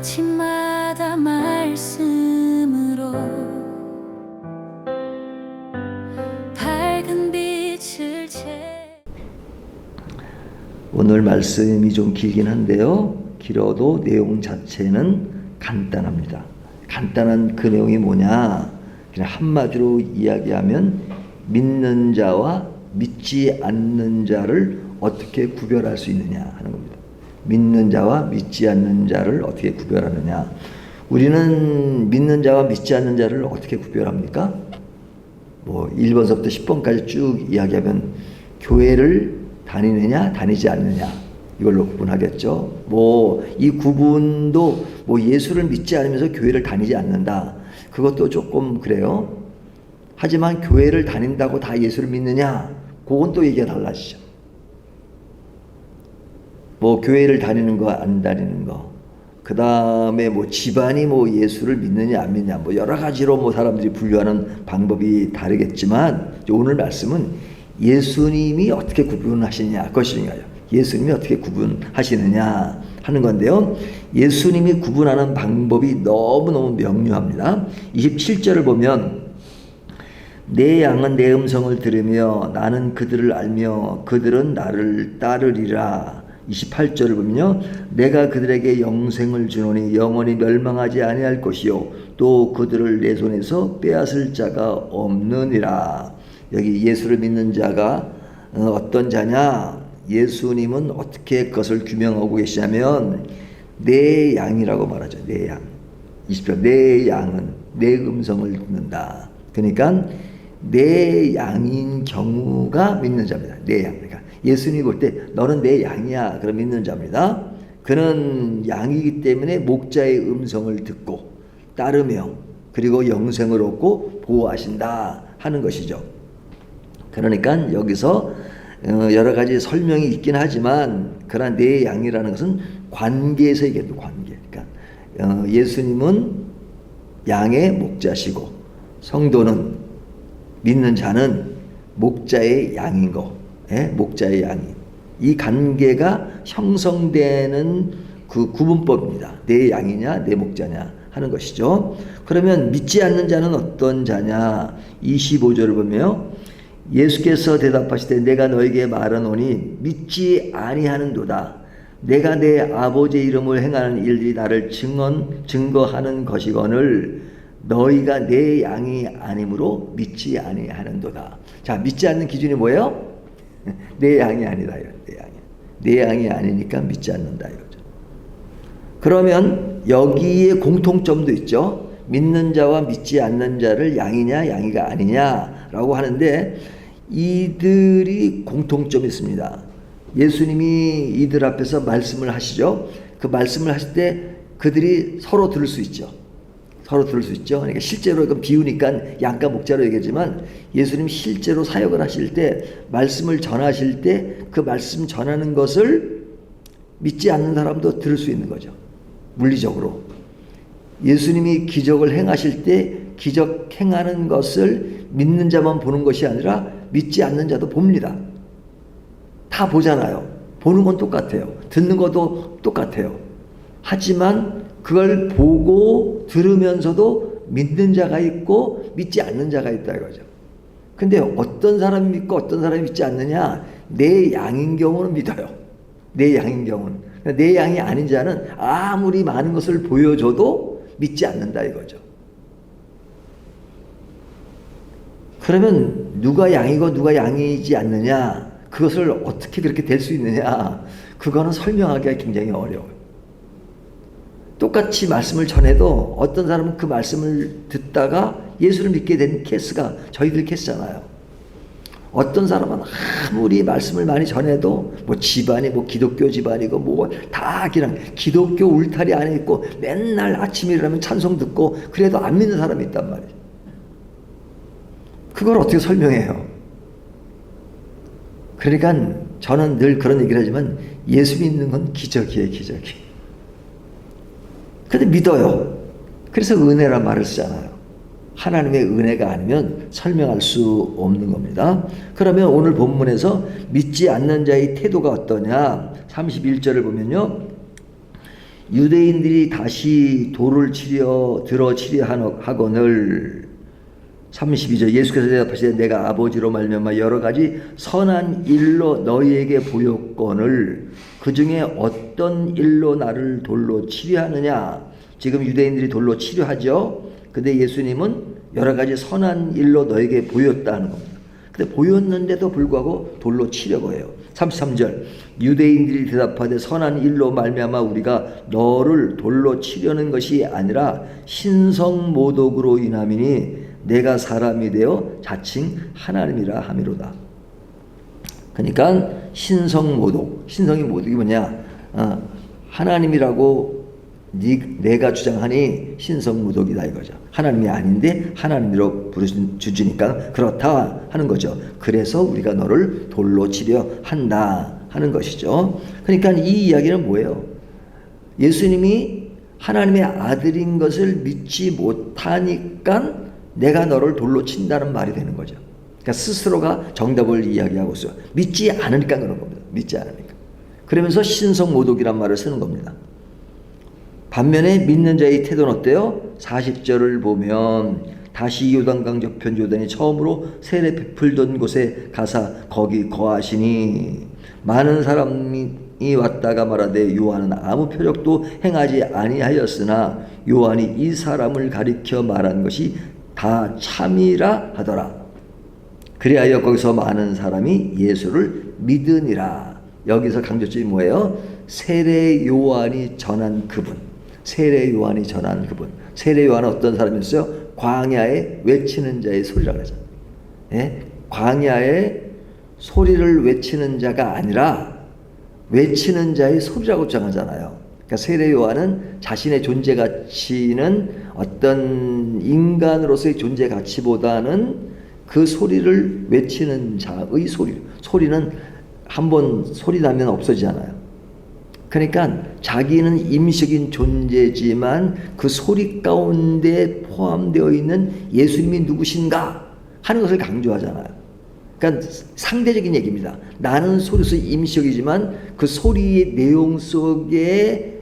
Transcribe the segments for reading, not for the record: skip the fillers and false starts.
아침마다 말씀으로 밝은 빛을 오늘 말씀이 좀 길긴 한데요. 길어도 내용 자체는 간단합니다. 간단한 그 내용이 뭐냐? 그냥 한마디로 이야기하면 믿는 자와 믿지 않는 자를 어떻게 구별할 수 있느냐 하는 겁니다. 믿는 자와 믿지 않는 자를 어떻게 구별하느냐. 우리는 믿는 자와 믿지 않는 자를 어떻게 구별합니까? 1번서부터 10번까지 쭉 이야기하면 교회를 다니느냐 다니지 않느냐 이걸로 구분하겠죠. 이 구분도 예수를 믿지 않으면서 교회를 다니지 않는다, 그것도 조금 그래요. 하지만 교회를 다닌다고 다 예수를 믿느냐, 그건 또 얘기가 달라지죠. 교회를 다니는 거 안 다니는 거, 그 다음에 집안이 예수를 믿느냐 안 믿느냐, 여러 가지로 사람들이 분류하는 방법이 다르겠지만, 오늘 말씀은 예수님이 어떻게 구분하시느냐 그것이 중요해요. 예수님이 어떻게 구분하시느냐 하는 건데요. 예수님이 구분하는 방법이 너무너무 명료합니다. 27절을 보면 내 양은 내 음성을 들으며 나는 그들을 알며 그들은 나를 따르리라. 28절을 보면요, 내가 그들에게 영생을 주노니 영원히 멸망하지 아니할 것이요 또 그들을 내 손에서 빼앗을 자가 없느니라. 여기 예수를 믿는 자가 어떤 자냐, 예수님은 어떻게 그것을 규명하고 계시냐면 내 양이라고 말하죠. 내 양. 20절, 내 양은 내 음성을 듣는다. 그러니까 내 양인 경우가 믿는 자입니다. 내 양. 그러니까 예수님이 볼 때 너는 내 양이야, 그럼 믿는 자입니다. 그는 양이기 때문에 목자의 음성을 듣고 따르며 그리고 영생을 얻고 보호하신다 하는 것이죠. 그러니까 여기서 여러 가지 설명이 있긴 하지만, 그러나 내 양이라는 것은 관계에서 얘기해요. 관계. 그러니까 예수님은 양의 목자시고 성도는, 믿는 자는 목자의 양인 거, 목자의 양이, 이 관계가 형성되는 그 구분법입니다. 내 양이냐 내 목자냐 하는 것이죠. 그러면 믿지 않는 자는 어떤 자냐? 25절을 보면 예수께서 대답하시되 내가 너에게 말하노니 믿지 아니하는도다. 내가 내 아버지의 이름을 행하는 일들이 나를 증거하는 것이거늘 너희가 내 양이 아니므로 믿지 아니하는도다. 자, 믿지 않는 기준이 뭐예요? 내 양이 아니다. 내 양이 아니니까 믿지 않는다 이거죠. 그러면 여기에 공통점도 있죠. 믿는 자와 믿지 않는 자를 양이냐 양이가 아니냐라고 하는데, 이들이 공통점이 있습니다. 예수님이 이들 앞에서 말씀을 하시죠. 그 말씀을 하실 때 그들이 서로 들을 수 있죠. 서로 들을 수 있죠. 그러니까 실제로 이건 비유니까 양과 목자로 얘기하지만, 예수님 실제로 사역을 하실 때, 말씀을 전하실 때 그 말씀 전하는 것을 믿지 않는 사람도 들을 수 있는 거죠. 물리적으로. 예수님이 기적을 행하실 때 기적 행하는 것을 믿는 자만 보는 것이 아니라 믿지 않는 자도 봅니다. 다 보잖아요. 보는 건 똑같아요. 듣는 것도 똑같아요. 하지만 그걸 보고 들으면서도 믿는 자가 있고 믿지 않는 자가 있다 이거죠. 근데 어떤 사람이 믿고 어떤 사람이 믿지 않느냐? 내 양인 경우는 믿어요. 내 양인 경우는. 내 양이 아닌 자는 아무리 많은 것을 보여줘도 믿지 않는다 이거죠. 그러면 누가 양이고 누가 양이지 않느냐, 그것을 어떻게 그렇게 될 수 있느냐, 그거는 설명하기가 굉장히 어려워요. 똑같이 말씀을 전해도 어떤 사람은 그 말씀을 듣다가 예수를 믿게 된 케이스가 저희들 케이스잖아요. 어떤 사람은 아무리 말씀을 많이 전해도 집안이 기독교 집안이고 다 그냥 기독교 울타리 안에 있고 맨날 아침에 일어나면 찬송 듣고 그래도 안 믿는 사람이 있단 말이에요. 그걸 어떻게 설명해요? 그러니까 저는 늘 그런 얘기를 하지만 예수 믿는 건 기적이에요, 기적이. 근데 믿어요. 그래서 은혜란 말을 쓰잖아요. 하나님의 은혜가 아니면 설명할 수 없는 겁니다. 그러면 오늘 본문에서 믿지 않는 자의 태도가 어떠냐? 31절을 보면요, 유대인들이 다시 돌을 들어 치려 하거늘 32절 예수께서 대답하시되 내가 아버지로 말미암아 여러 가지 선한 일로 너희에게 보였거늘 그 중에 어떤 일로 나를 돌로 치려 하느냐. 지금 유대인들이 돌로 치려 하죠. 근데 예수님은 여러 가지 선한 일로 너에게 보였다 하는 겁니다. 근데 보였는데도 불구하고 돌로 치려고 해요. 33절 유대인들이 대답하되 선한 일로 말미암아 우리가 너를 돌로 치려는 것이 아니라 신성모독으로 인함이니 내가 사람이 되어 자칭 하나님이라 함이로다. 그러니까 신성모독, 신성이 모독이 뭐냐? 하나님이라고 내가 주장하니 신성모독이다 이거죠. 하나님이 아닌데 하나님으로 부르주니까 그렇다 하는 거죠. 그래서 우리가 너를 돌로 치려 한다 하는 것이죠. 그러니까 이 이야기는 뭐예요? 예수님이 하나님의 아들인 것을 믿지 못하니까 내가 너를 돌로 친다는 말이 되는 거죠. 그러니까 스스로가 정답을 이야기하고 있어요. 믿지 않으니까 그런 겁니다. 믿지 않으니까. 그러면서 신성모독이란 말을 쓰는 겁니다. 반면에 믿는 자의 태도는 어때요? 40절을 보면 다시 요단강 저편 요단이 처음으로 세례 베풀던 곳에 가사 거기 거하시니 많은 사람이 왔다가 말하되 요한은 아무 표적도 행하지 아니하였으나 요한이 이 사람을 가리켜 말한 것이 다 참이라 하더라. 그리하여 거기서 많은 사람이 예수를 믿으니라. 여기서 강조점이 뭐예요? 세례 요한이 전한 그분. 세례 요한이 전한 그분. 세례 요한은 어떤 사람이었어요? 광야에 외치는 자의 소리라고 하죠. 예? 광야에 소리를 외치는 자가 아니라 외치는 자의 소리라고 주장하잖아요. 그러니까 세례 요한은 자신의 존재 가치는 어떤 인간으로서의 존재 가치보다는 그 소리를 외치는 자의 소리. 소리는 한번 소리 나면 없어지잖아요. 그러니까 자기는 임시적인 존재지만 그 소리 가운데 포함되어 있는 예수님이 누구신가 하는 것을 강조하잖아요. 그러니까 상대적인 얘기입니다. 나는 소리로서 임시적이지만 그 소리의 내용 속에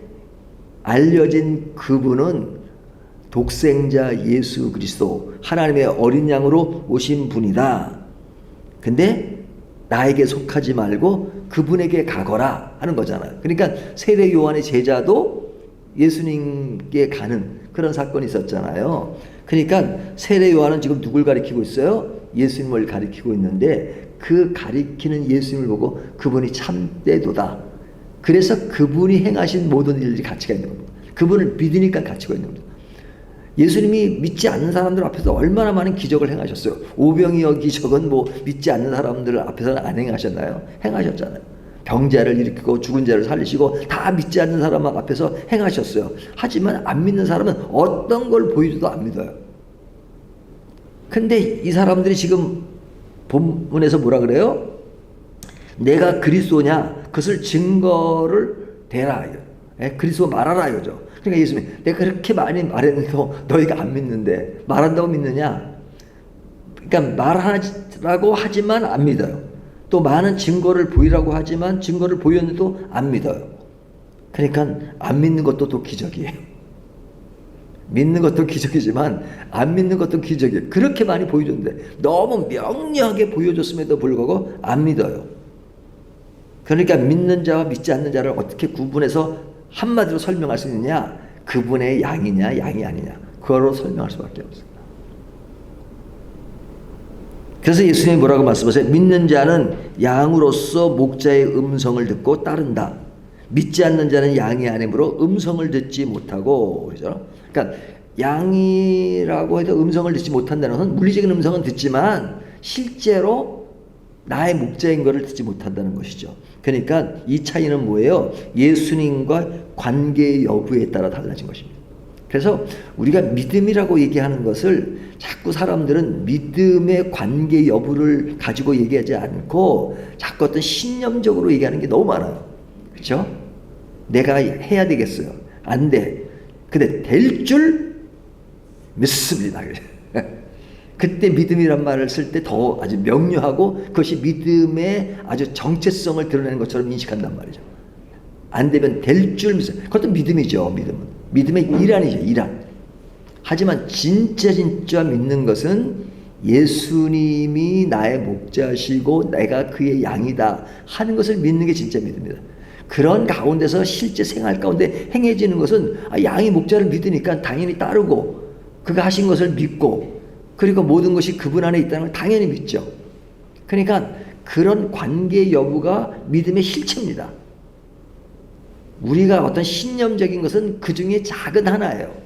알려진 그분은 독생자 예수 그리스도 하나님의 어린 양으로 오신 분이다. 근데 나에게 속하지 말고 그분에게 가거라 하는 거잖아요. 그러니까 세례 요한의 제자도 예수님께 가는 그런 사건이 있었잖아요. 그러니까 세례 요한은 지금 누굴 가리키고 있어요? 예수님을 가리키고 있는데 그 가리키는 예수님을 보고 그분이 참되도다. 그래서 그분이 행하신 모든 일들이 가치가 있는 겁니다. 그분을 믿으니까 가치가 있는 겁니다. 예수님이 믿지 않는 사람들 앞에서 얼마나 많은 기적을 행하셨어요. 오병이어 기적은 뭐 믿지 않는 사람들 앞에서는 안 행하셨나요? 행하셨잖아요. 병자를 일으키고 죽은 자를 살리시고 다 믿지 않는 사람 앞에서 행하셨어요. 하지만 안 믿는 사람은 어떤 걸 보여줘도 안 믿어요. 근데 이 사람들이 지금 본문에서 뭐라 그래요? 내가 그리스도냐? 그것을 증거를 대라. 그리스도 말하라 이거죠. 그러니까 예수님이 내가 그렇게 많이 말했는데도 너희가 안 믿는데 말한다고 믿느냐? 그러니까 말하라고 하지만 안 믿어요. 또 많은 증거를 보이라고 하지만 증거를 보였는데도 안 믿어요. 그러니까 안 믿는 것도 또 기적이에요. 믿는 것도 기적이지만 안 믿는 것도 기적이에요. 그렇게 많이 보여줬는데 너무 명료하게 보여줬음에도 불구하고 안 믿어요. 그러니까 믿는 자와 믿지 않는 자를 어떻게 구분해서 한마디로 설명할 수 있느냐? 그분의 양이냐 양이 아니냐 그거로 설명할 수밖에 없습니다. 그래서 예수님이 뭐라고 말씀하세요? 믿는 자는 양으로서 목자의 음성을 듣고 따른다. 믿지 않는 자는 양이 아니므로 음성을 듣지 못하고 그러죠. 그러니까 양이라고 해도 음성을 듣지 못한다는 것은 물리적인 음성은 듣지만 실제로 나의 목자인 것을 듣지 못한다는 것이죠. 그러니까 이 차이는 뭐예요? 예수님과 관계 여부에 따라 달라진 것입니다. 그래서 우리가 믿음이라고 얘기하는 것을 자꾸 사람들은 믿음의 관계 여부를 가지고 얘기하지 않고 자꾸 어떤 신념적으로 얘기하는 게 너무 많아요. 그렇죠? 내가 해야 되겠어요. 안 돼. 근데 될 줄 믿습니다. 그때 믿음이란 말을 쓸 때 더 아주 명료하고 그것이 믿음의 아주 정체성을 드러내는 것처럼 인식한단 말이죠. 안 되면 될 줄 믿어요. 그것도 믿음이죠. 믿음의 일환이죠. 일환. 하지만 진짜 믿는 것은 예수님이 나의 목자시고 내가 그의 양이다 하는 것을 믿는 게 진짜 믿음입니다. 그런 가운데서 실제 생활 가운데 행해지는 것은 양이 목자를 믿으니까 당연히 따르고 그가 하신 것을 믿고 그리고 모든 것이 그분 안에 있다는 걸 당연히 믿죠. 그러니까 그런 관계 여부가 믿음의 실체입니다. 우리가 어떤 신념적인 것은 그 중에 작은 하나예요.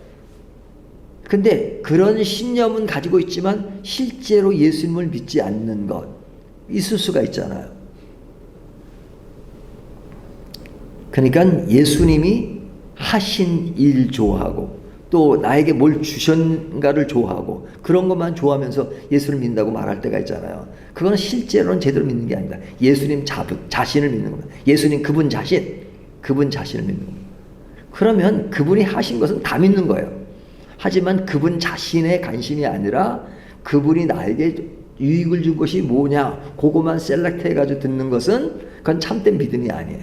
근데 그런 신념은 가지고 있지만 실제로 예수님을 믿지 않는 것 있을 수가 있잖아요. 그러니까 예수님이 하신 일 좋아하고 또 나에게 뭘 주셨는가를 좋아하고 그런 것만 좋아하면서 예수를 믿는다고 말할 때가 있잖아요. 그건 실제로는 제대로 믿는 게 아니다. 예수님 자신을 믿는 겁니다. 예수님 그분 자신을 믿는 겁니다. 그러면 그분이 하신 것은 다 믿는 거예요. 하지만 그분 자신의 관심이 아니라 그분이 나에게 유익을 준 것이 뭐냐 그것만 셀렉트 해가지고 듣는 것은 그건 참된 믿음이 아니에요.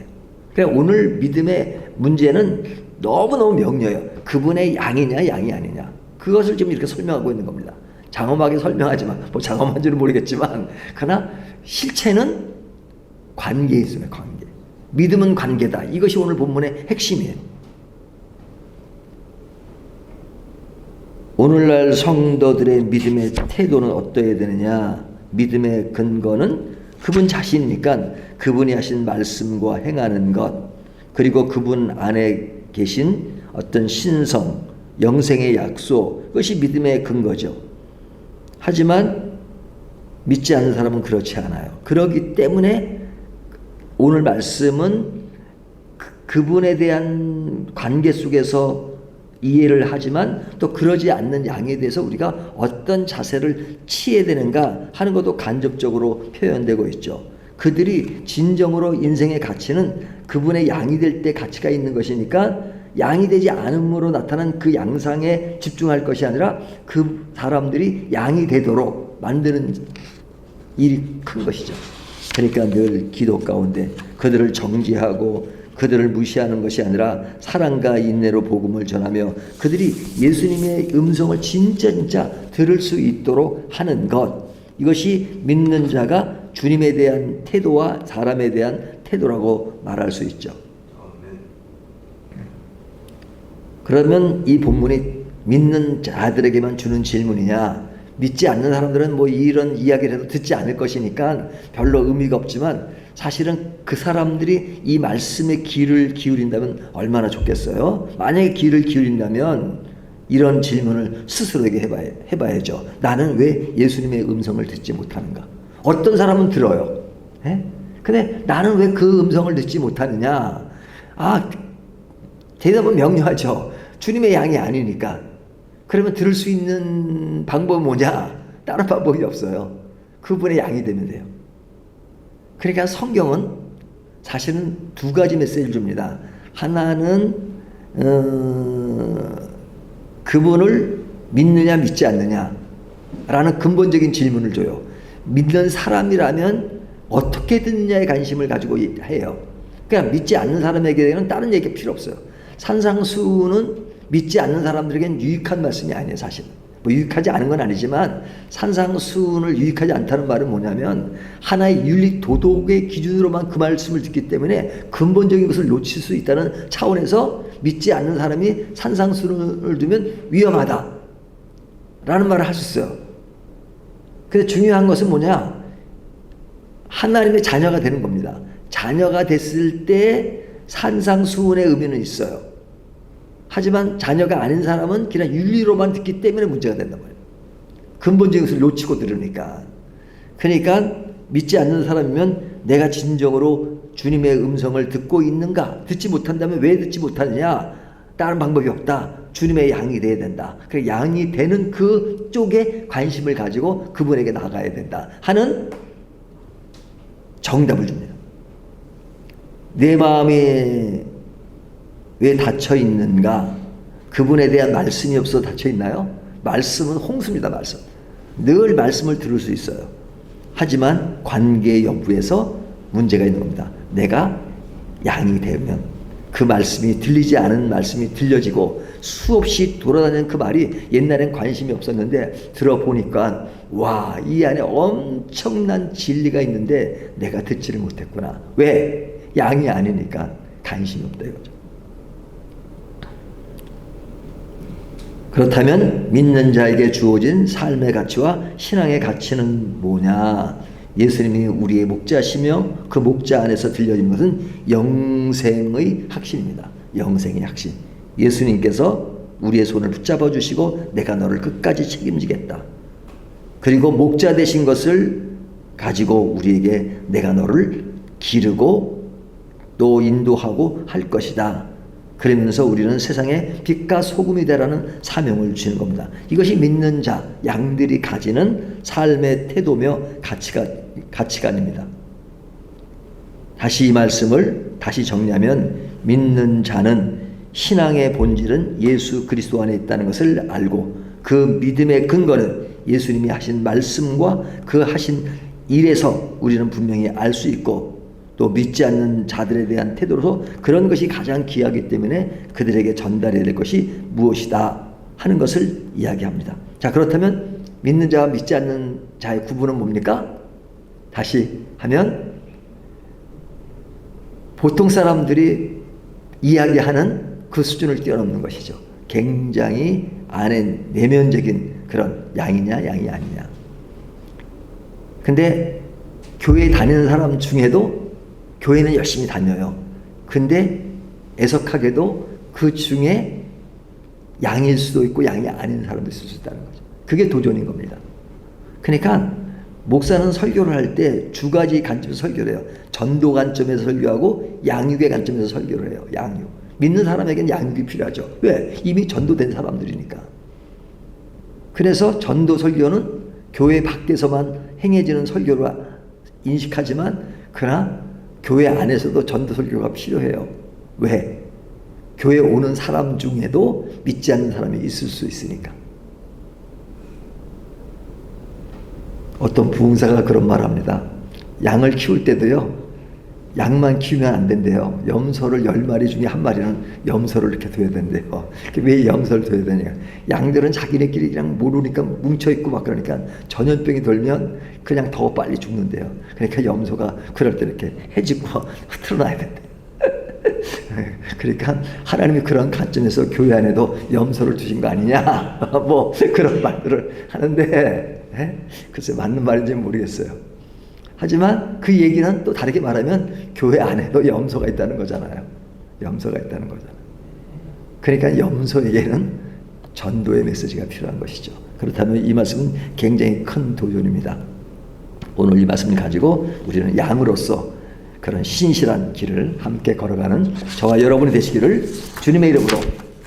그러니까 오늘 믿음의 문제는 너무너무 명료해요. 그분의 양이냐 양이 아니냐 그것을 지금 이렇게 설명하고 있는 겁니다. 장엄하게 설명하지만 뭐 장엄한지는 모르겠지만 그러나 실체는 관계에 있어요. 관계. 믿음은 관계다. 이것이 오늘 본문의 핵심이에요. 오늘날 성도들의 믿음의 태도는 어떠해야 되느냐? 믿음의 근거는 그분 자신이니까 그분이 하신 말씀과 행하는 것 그리고 그분 안에 계신 어떤 신성, 영생의 약속 그것이 믿음의 근거죠. 하지만 믿지 않는 사람은 그렇지 않아요. 그렇기 때문에 오늘 말씀은 그분에 대한 관계 속에서 이해를 하지만 또 그러지 않는 양에 대해서 우리가 어떤 자세를 취해야 되는가 하는 것도 간접적으로 표현되고 있죠. 그들이 진정으로 인생의 가치는 그분의 양이 될 때 가치가 있는 것이니까 양이 되지 않음으로 나타난 그 양상에 집중할 것이 아니라 그 사람들이 양이 되도록 만드는 일이 큰 것이죠. 그러니까 늘 기도 가운데 그들을 정지하고 그들을 무시하는 것이 아니라 사랑과 인내로 복음을 전하며 그들이 예수님의 음성을 진짜 들을 수 있도록 하는 것 이것이 믿는 자가 주님에 대한 태도와 사람에 대한 태도라고 말할 수 있죠. 그러면 이 본문이 믿는 자들에게만 주는 질문이냐? 믿지 않는 사람들은 뭐 이런 이야기를 해도 듣지 않을 것이니까 별로 의미가 없지만 사실은 그 사람들이 이 말씀에 귀를 기울인다면 얼마나 좋겠어요? 만약에 귀를 기울인다면 이런 질문을 스스로에게 해봐야죠. 나는 왜 예수님의 음성을 듣지 못하는가? 어떤 사람은 들어요. 근데 나는 왜 그 음성을 듣지 못하느냐? 대답은 명료하죠. 주님의 양이 아니니까. 그러면 들을 수 있는 방법은 뭐냐? 다른 방법이 없어요. 그분의 양이 되면 돼요. 그러니까 성경은 사실은 두 가지 메시지를 줍니다. 하나는 그분을 믿느냐 믿지 않느냐 라는 근본적인 질문을 줘요. 믿는 사람이라면 어떻게 듣느냐에 관심을 가지고 해요. 그러니까 믿지 않는 사람에게는 다른 얘기 필요 없어요. 산상수훈은 믿지 않는 사람들에게는 유익한 말씀이 아니에요. 사실 뭐 유익하지 않은 건 아니지만 산상수훈을 유익하지 않다는 말은 뭐냐면 하나의 윤리 도덕의 기준으로만 그 말씀을 듣기 때문에 근본적인 것을 놓칠 수 있다는 차원에서 믿지 않는 사람이 산상수훈을 두면 위험하다 라는 말을 할 수 있어요. 근데 중요한 것은 뭐냐? 하나님의 자녀가 되는 겁니다. 자녀가 됐을 때 산상수훈의 의미는 있어요. 하지만 자녀가 아닌 사람은 그냥 윤리로만 듣기 때문에 문제가 된단 말이에요. 근본적인 것을 놓치고 들으니까. 그러니까 믿지 않는 사람이면 내가 진정으로 주님의 음성을 듣고 있는가? 듣지 못한다면 왜 듣지 못하느냐? 다른 방법이 없다. 주님의 양이 돼야 된다. 그래 양이 되는 그 쪽에 관심을 가지고 그분에게 나가야 된다 하는 정답을 줍니다. 내 마음에 왜 닫혀 있는가? 그분에 대한 말씀이 없어 닫혀 있나요? 말씀은 홍수입니다. 말씀. 늘 말씀을 들을 수 있어요. 하지만 관계 여부에서 문제가 있는 겁니다. 내가 양이 되면 그 말씀이 들리지 않은 말씀이 들려지고 수없이 돌아다니는 그 말이 옛날엔 관심이 없었는데 들어보니까 와, 이 안에 엄청난 진리가 있는데 내가 듣지를 못했구나. 왜? 양이 아니니까 관심이 없다 이거죠. 그렇다면 믿는 자에게 주어진 삶의 가치와 신앙의 가치는 뭐냐? 예수님이 우리의 목자시며 그 목자 안에서 들려지는 것은 영생의 확신입니다. 영생의 확신. 예수님께서 우리의 손을 붙잡아 주시고 내가 너를 끝까지 책임지겠다. 그리고 목자 되신 것을 가지고 우리에게 내가 너를 기르고 또 인도하고 할 것이다. 그러면서 우리는 세상의 빛과 소금이 되라는 사명을 주시는 겁니다. 이것이 믿는 자, 양들이 가지는 삶의 태도며 가치관입니다. 다시 이 말씀을 다시 정리하면 믿는 자는 신앙의 본질은 예수 그리스도 안에 있다는 것을 알고 그 믿음의 근거는 예수님이 하신 말씀과 그 하신 일에서 우리는 분명히 알 수 있고 또 믿지 않는 자들에 대한 태도로서 그런 것이 가장 귀하기 때문에 그들에게 전달해야 될 것이 무엇이다 하는 것을 이야기합니다. 자, 그렇다면 믿는 자와 믿지 않는 자의 구분은 뭡니까? 다시 하면 보통 사람들이 이야기하는 그 수준을 뛰어넘는 것이죠. 굉장히 안에 내면적인 그런 양이냐 양이 아니냐. 근데 교회에 다니는 사람 중에도 교회는 열심히 다녀요. 근데 애석하게도 그 중에 양일 수도 있고 양이 아닌 사람도 있을 수 있다는 거죠. 그게 도전인 겁니다. 그러니까 목사는 설교를 할 때 두 가지 관점에서 설교를 해요. 전도 관점에서 설교하고 양육의 관점에서 설교를 해요. 양육. 믿는 사람에게는 양육이 필요하죠. 왜? 이미 전도된 사람들이니까. 그래서 전도 설교는 교회 밖에서만 행해지는 설교로 인식하지만 그러나 교회 안에서도 전도 설교가 필요해요. 왜? 교회 오는 사람 중에도 믿지 않는 사람이 있을 수 있으니까. 어떤 부흥사가 그런 말 합니다. 양을 키울 때도요, 양만 키우면 안 된대요. 염소를 10마리 중에 한 마리는 염소를 이렇게 둬야 된대요. 왜 염소를 둬야 되냐? 양들은 자기네끼리 그냥 모르니까 뭉쳐있고 막 그러니까 전염병이 돌면 그냥 더 빨리 죽는데요. 그러니까 염소가 그럴 때 이렇게 해지고 틀어놔야 된대. 그러니까 하나님이 그런 관점에서 교회 안에도 염소를 두신 거 아니냐? 뭐 그런 말들을 하는데 글쎄 맞는 말인지는 모르겠어요. 하지만 그 얘기는 또 다르게 말하면 교회 안에도 염소가 있다는 거잖아요. 염소가 있다는 거잖아요. 그러니까 염소에게는 전도의 메시지가 필요한 것이죠. 그렇다면 이 말씀은 굉장히 큰 도전입니다. 오늘 이 말씀을 가지고 우리는 양으로서 그런 신실한 길을 함께 걸어가는 저와 여러분이 되시기를 주님의 이름으로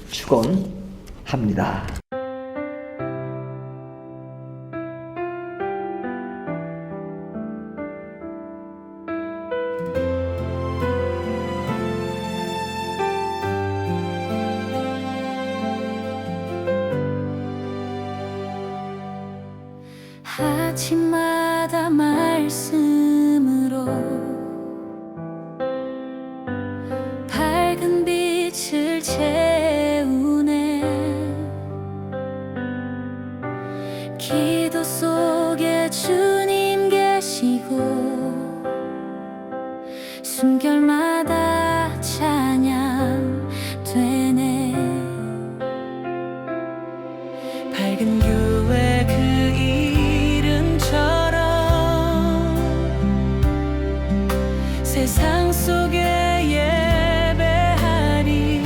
축원합니다. 아침마다 말씀으로 밝은 빛을 채우네. 기도 속에 주님 계시고 숨결마다 찬양 되네. 밝은 교회 그 세상 속에 예배하리.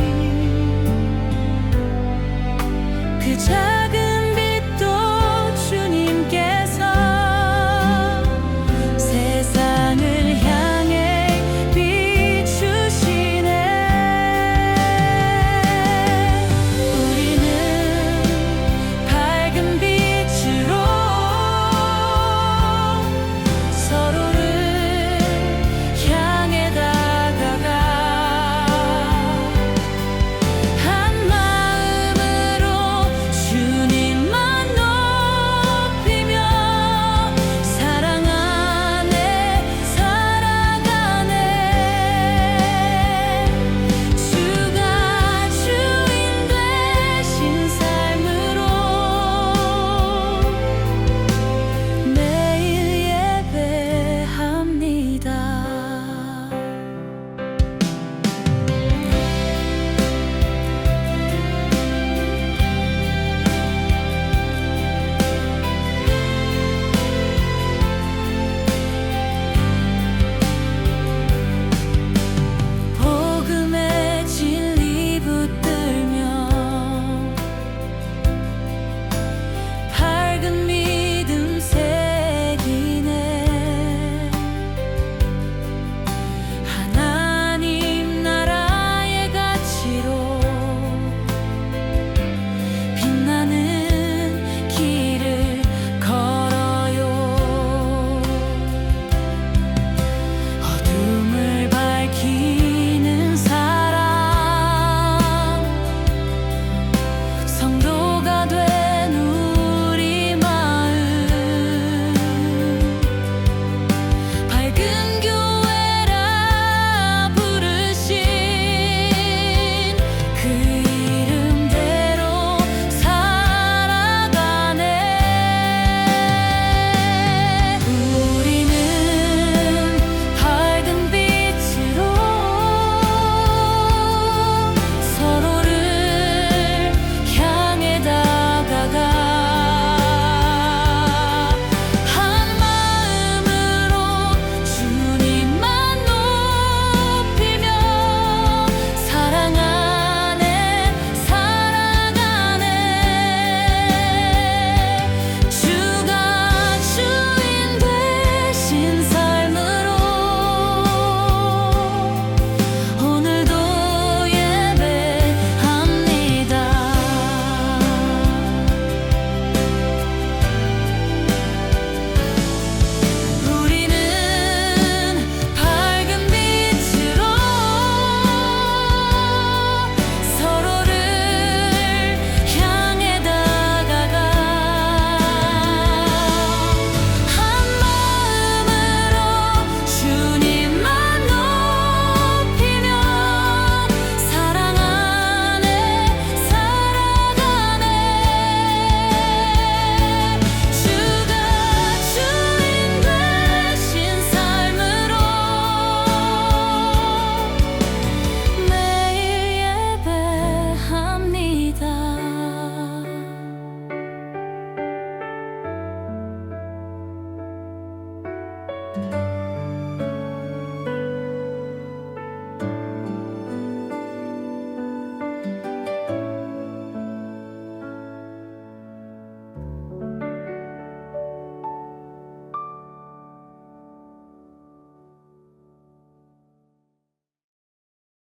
그